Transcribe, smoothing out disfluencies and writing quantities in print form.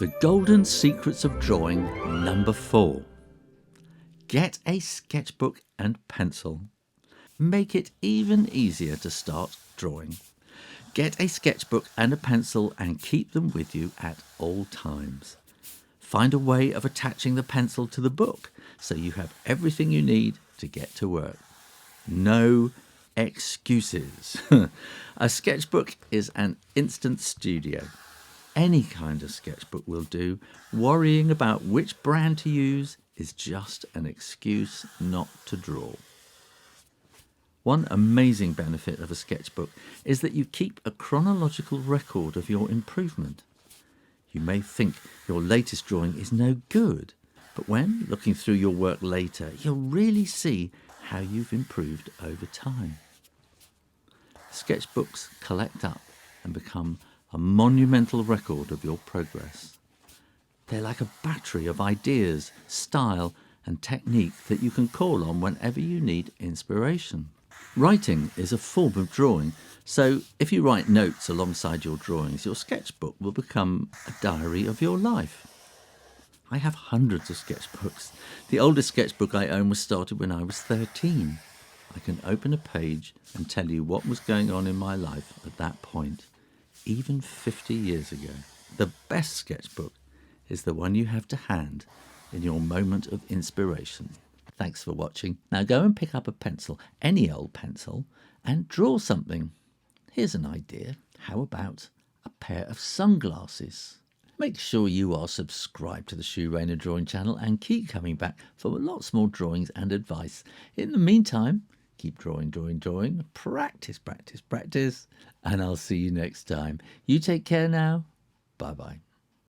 The Golden Secrets of Drawing number 4. Get a sketchbook and pencil. Make it even easier to start drawing. Get a sketchbook and a pencil and keep them with you at all times. Find a way of attaching the pencil to the book so you have everything you need to get to work. No excuses. A sketchbook is an instant studio. Any kind of sketchbook will do. Worrying about which brand to use is just an excuse not to draw. One amazing benefit of a sketchbook is that you keep a chronological record of your improvement. You may think your latest drawing is no good, but when looking through your work later, you'll really see how you've improved over time. Sketchbooks collect up and become a monumental record of your progress. They're like a battery of ideas, style, and technique that you can call on whenever you need inspiration. Writing is a form of drawing, so if you write notes alongside your drawings, your sketchbook will become a diary of your life. I have hundreds of sketchbooks. The oldest sketchbook I own was started when I was 13. I can open a page and tell you what was going on in my life at that point, even 50 years ago. The best sketchbook is the one you have to hand in your moment of inspiration. Thanks for watching. Now go and pick up a pencil, any old pencil, and draw something. Here's an idea. How about a pair of sunglasses? Make sure you are subscribed to the Shoe Rainer Drawing channel and keep coming back for lots more drawings and advice. In the meantime, keep drawing, practice, and I'll see you next time. You take care now. Bye-bye.